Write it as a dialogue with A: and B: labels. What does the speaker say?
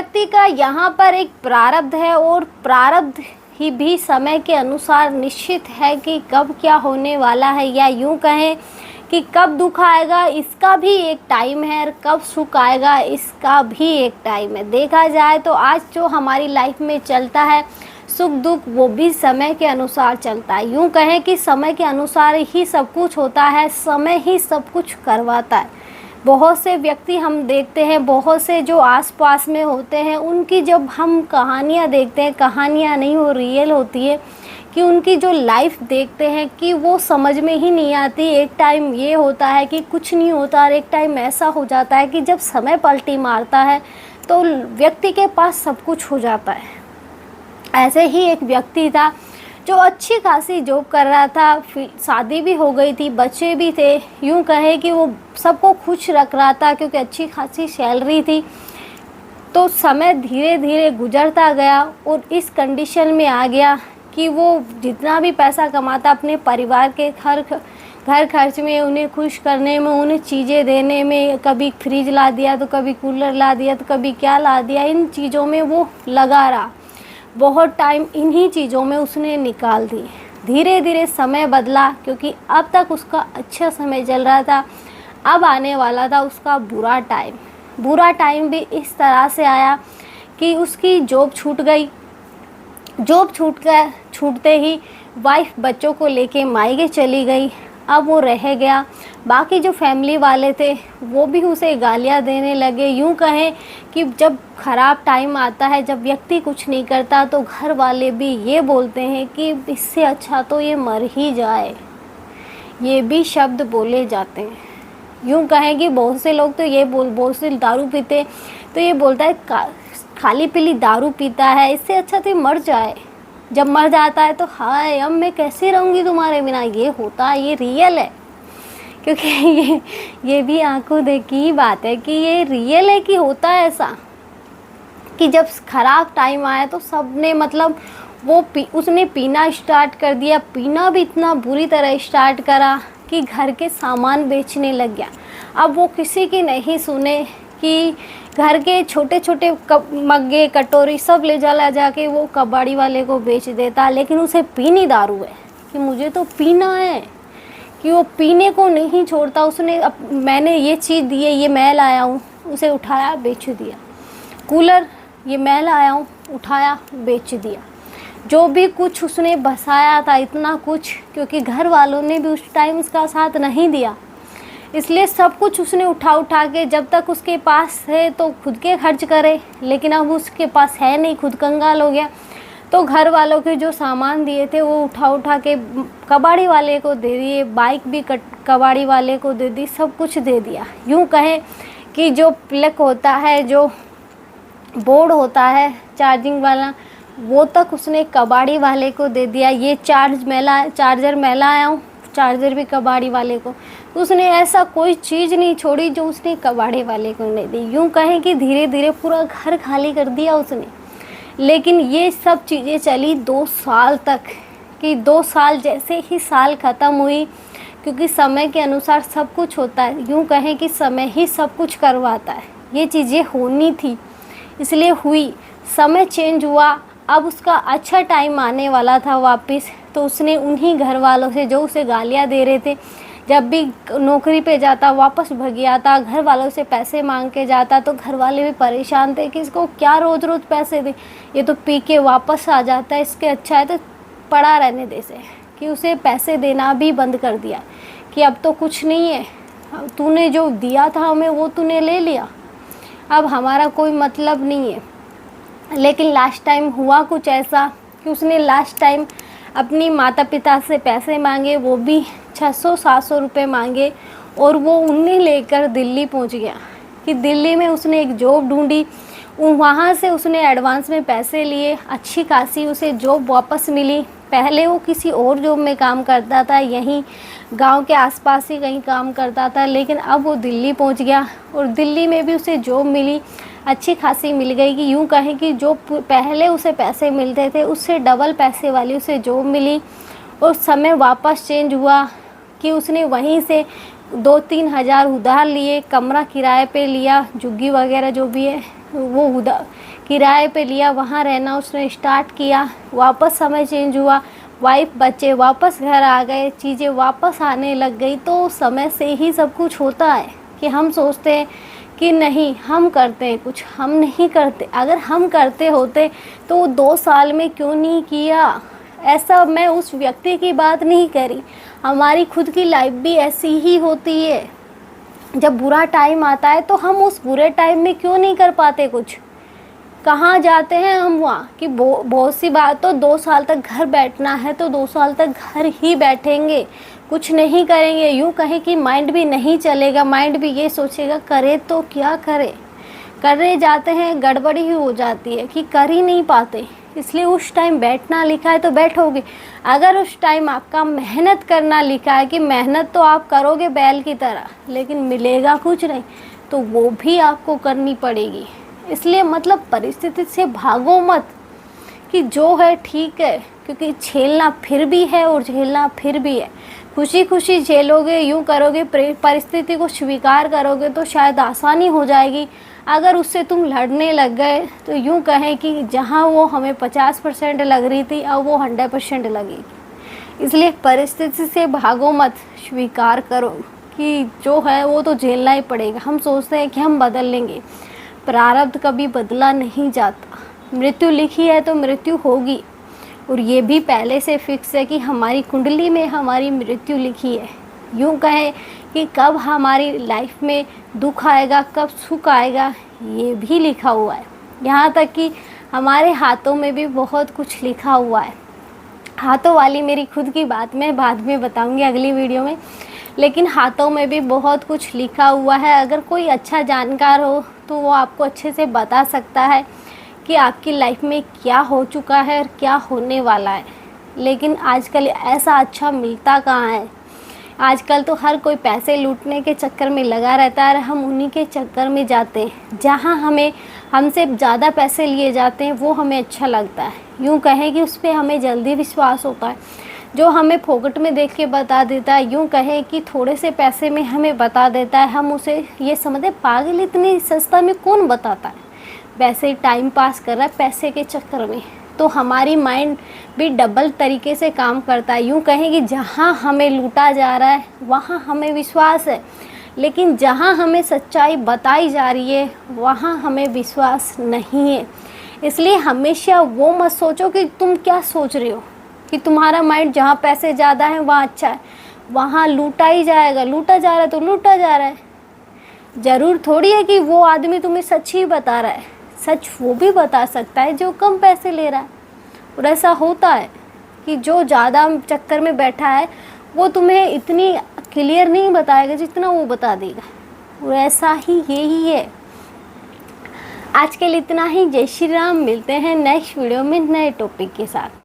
A: व्यक्ति का यहाँ पर एक प्रारब्ध है और प्रारब्ध ही भी समय के अनुसार निश्चित है कि कब क्या होने वाला है, या यूँ कहें कि कब दुख आएगा इसका भी एक टाइम है और कब सुख आएगा इसका भी एक टाइम है। देखा जाए तो आज जो हमारी लाइफ में चलता है सुख दुख, वो भी समय के अनुसार चलता है। यूँ कहें कि समय के अनुसार ही सब कुछ होता है, समय ही सब कुछ करवाता है। बहुत से व्यक्ति हम देखते हैं, बहुत से जो आसपास में होते हैं, उनकी जब हम कहानियाँ देखते हैं, कहानियाँ नहीं वो रियल होती है, कि उनकी जो लाइफ देखते हैं कि वो समझ में ही नहीं आती। एक टाइम ये होता है कि कुछ नहीं होता और एक टाइम ऐसा हो जाता है कि जब समय पलटी मारता है तो व्यक्ति के पास सब कुछ हो जाता है। ऐसे ही एक व्यक्ति था जो अच्छी खासी जॉब कर रहा था, फिर शादी भी हो गई थी, बच्चे भी थे, यूँ कहे कि वो सबको खुश रख रहा था क्योंकि अच्छी खासी सैलरी थी। तो समय धीरे धीरे गुजरता गया और इस कंडीशन में आ गया कि वो जितना भी पैसा कमाता अपने परिवार के घर खर्च में, उन्हें खुश करने में, उन्हें चीज़ें देने में, कभी फ्रिज ला दिया तो कभी कूलर ला दिया तो कभी क्या ला दिया, इन चीज़ों में वो लगा रहा। बहुत टाइम इन्हीं चीज़ों में उसने निकाल दी। धीरे धीरे समय बदला क्योंकि अब तक उसका अच्छा समय चल रहा था, अब आने वाला था उसका बुरा टाइम। बुरा टाइम भी इस तरह से आया कि उसकी जॉब छूट गई। जॉब छूटते ही वाइफ बच्चों को लेके मायके चली गई। अब वो रह गया। बाकी जो फैमिली वाले थे वो भी उसे गालियाँ देने लगे। यूँ कहें कि जब ख़राब टाइम आता है, जब व्यक्ति कुछ नहीं करता, तो घर वाले भी ये बोलते हैं कि इससे अच्छा तो ये मर ही जाए। ये भी शब्द बोले जाते हैं। यूँ कहें कि बहुत से लोग तो ये बहुत से दारू पीते तो ये बोलता है खाली पीली दारू पीता है, इससे अच्छा तो मर जाए। जब मर जाता है तो हाय अब मैं कैसे रहूँगी तुम्हारे बिना। ये होता है, ये रियल है, क्योंकि ये भी आंखों देखी ही बात है कि ये रियल है कि होता है ऐसा कि जब ख़राब टाइम आया तो सब ने मतलब उसने पीना स्टार्ट कर दिया। पीना भी इतना बुरी तरह स्टार्ट करा कि घर के सामान बेचने लग गया। अब वो किसी की नहीं सुने कि घर के छोटे छोटे मग्गे कटोरी सब ले जाके वो कबाड़ी वाले को बेच देता। लेकिन उसे पीनी दारू है कि मुझे तो पीना है, कि वो पीने को नहीं छोड़ता। मैंने ये चीज़ दी है, ये मैं लाया हूँ, उसे उठाया बेच दिया। कूलर ये मैं लाया हूँ, उठाया बेच दिया। जो भी कुछ उसने बसाया था इतना कुछ, क्योंकि घर वालों ने भी उस टाइम उसका साथ नहीं दिया, इसलिए सब कुछ उसने उठा के, जब तक उसके पास है तो खुद के खर्च करे, लेकिन अब उसके पास है नहीं, खुद कंगाल हो गया। तो घर वालों के जो सामान दिए थे वो उठा के कबाड़ी वाले को दे दिए। बाइक भी कबाड़ी वाले को दे दी, सब कुछ दे दिया। यूँ कहें कि जो प्लग होता है, जो बोर्ड होता है चार्जिंग वाला, वो तक उसने कबाड़ी वाले को दे दिया। ये चार्जर मैं लाया हूँ, चार्जर भी कबाड़ी वाले को। उसने ऐसा कोई चीज़ नहीं छोड़ी जो उसने कबाड़ी वाले को नहीं दी। यूँ कहें कि धीरे धीरे पूरा घर खाली कर दिया उसने। लेकिन ये सब चीज़ें चली 2 साल तक, कि 2 साल जैसे ही साल ख़त्म हुई, क्योंकि समय के अनुसार सब कुछ होता है। यूँ कहें कि समय ही सब कुछ करवाता है। ये चीज़ें होनी थी इसलिए हुई। समय चेंज हुआ, अब उसका अच्छा टाइम आने वाला था वापस। तो उसने उन्हीं घर वालों से जो उसे गालियाँ दे रहे थे, जब भी नौकरी पे जाता वापस भग आता, घर वालों से पैसे मांग के जाता, तो घर वाले भी परेशान थे कि इसको क्या रोज़ रोज़ पैसे दे, ये तो पी के वापस आ जाता है, इसके अच्छा है तो पड़ा रहने दे से। कि उसे पैसे देना भी बंद कर दिया कि अब तो कुछ नहीं है, तूने जो दिया था हमें वो तूने ले लिया, अब हमारा कोई मतलब नहीं है। लेकिन लास्ट टाइम हुआ कुछ ऐसा कि उसने लास्ट टाइम अपनी माता पिता से पैसे मांगे, वो भी 600-700 रुपये मांगे, और वो उन्हें लेकर दिल्ली पहुंच गया। कि दिल्ली में उसने एक जॉब ढूंढी, वहाँ से उसने एडवांस में पैसे लिए, अच्छी खासी उसे जॉब वापस मिली। पहले वो किसी और जॉब में काम करता था, यहीं गांव के आसपास ही कहीं काम करता था, लेकिन अब वो दिल्ली पहुंच गया और दिल्ली में भी उसे जॉब मिली, अच्छी खासी मिल गई। कि यूँ कहें कि जो पहले उसे पैसे मिलते थे उससे डबल पैसे वाली उसे जॉब मिली। और समय वापस चेंज हुआ कि उसने वहीं से 2-3 हज़ार उधार लिए, कमरा किराए पे लिया, झुग्गी वगैरह जो भी है वो उधर किराए पे लिया, वहाँ रहना उसने स्टार्ट किया, वापस समय चेंज हुआ, वाइफ बच्चे वापस घर आ गए, चीज़ें वापस आने लग गई। तो समय से ही सब कुछ होता है कि हम सोचते हैं कि नहीं हम करते हैं कुछ, हम नहीं करते। अगर हम करते होते तो 2 साल में क्यों नहीं किया। ऐसा मैं उस व्यक्ति की बात नहीं करी, हमारी खुद की लाइफ भी ऐसी ही होती है। जब बुरा टाइम आता है तो हम उस बुरे टाइम में क्यों नहीं कर पाते कुछ। कहाँ जाते हैं हम वहाँ कि बहुत सी बात तो 2 साल तक घर बैठना है तो 2 साल तक घर ही बैठेंगे, कुछ नहीं करेंगे। यूँ कहें कि माइंड भी नहीं चलेगा, माइंड भी ये सोचेगा करे तो क्या करे। करने जाते हैं गड़बड़ी ही हो जाती है कि कर ही नहीं पाते। इसलिए उस टाइम बैठना लिखा है तो बैठोगे। अगर उस टाइम आपका मेहनत करना लिखा है कि मेहनत तो आप करोगे बैल की तरह, लेकिन मिलेगा कुछ नहीं, तो वो भी आपको करनी पड़ेगी। इसलिए मतलब परिस्थिति से भागो मत कि जो है ठीक है, क्योंकि झेलना फिर भी है और झेलना फिर भी है। खुशी खुशी झेलोगे, यूँ करोगे, परिस्थिति को स्वीकार करोगे तो शायद आसानी हो जाएगी। अगर उससे तुम लड़ने लग गए तो यूँ कहें कि जहाँ वो हमें 50% लग रही थी अब वो 100% लगेगी। इसलिए परिस्थिति से भागो मत, स्वीकार करो कि जो है वो तो झेलना ही पड़ेगा। हम सोचते हैं कि हम बदल लेंगे, प्रारब्ध कभी बदला नहीं जाता। मृत्यु लिखी है तो मृत्यु होगी, और ये भी पहले से फिक्स है कि हमारी कुंडली में हमारी मृत्यु लिखी है। यूँ कहें कि कब हमारी लाइफ में दुख आएगा, कब सुख आएगा, ये भी लिखा हुआ है। यहाँ तक कि हमारे हाथों में भी बहुत कुछ लिखा हुआ है। हाथों वाली मेरी खुद की बात मैं बाद में बताऊँगी अगली वीडियो में, लेकिन हाथों में भी बहुत कुछ लिखा हुआ है। अगर कोई अच्छा जानकार हो तो वो आपको अच्छे से बता सकता है कि आपकी लाइफ में क्या हो चुका है और क्या होने वाला है। लेकिन आजकल ऐसा अच्छा मिलता कहाँ है। आजकल तो हर कोई पैसे लूटने के चक्कर में लगा रहता है, हम उन्हीं के चक्कर में जाते हैं। जहाँ हमसे ज़्यादा पैसे लिए जाते हैं वो हमें अच्छा लगता है। यूँ कहें कि उस पर हमें जल्दी विश्वास होता है। जो हमें फोकट में देख के बता देता है, यूँ कहें कि थोड़े से पैसे में हमें बता देता है, हम उसे ये समझते पागल, इतनी सस्ता में कौन बताता है, वैसे ही टाइम पास कर रहा है पैसे के चक्कर में। तो हमारी माइंड भी डबल तरीके से काम करता है। यूँ कहें कि जहाँ हमें लूटा जा रहा है वहाँ हमें विश्वास है, लेकिन जहाँ हमें सच्चाई बताई जा रही है वहाँ हमें विश्वास नहीं है। इसलिए हमेशा वो मत सोचो कि तुम क्या सोच रहे हो कि तुम्हारा माइंड जहाँ पैसे ज़्यादा है वहाँ अच्छा है, वहाँ लूटा ही जाएगा। लूटा जा रहा है तो लूटा जा रहा है। ज़रूर थोड़ी है कि वो आदमी तुम्हें सच ही बता रहा है, सच वो भी बता सकता है जो कम पैसे ले रहा है। और ऐसा होता है कि जो ज़्यादा चक्कर में बैठा है वो तुम्हें इतनी क्लियर नहीं बताएगा जितना वो बता देगा। और ऐसा ही यही है। आज के लिए इतना ही। जय श्री राम। मिलते हैं नेक्स्ट वीडियो में नए टॉपिक के साथ।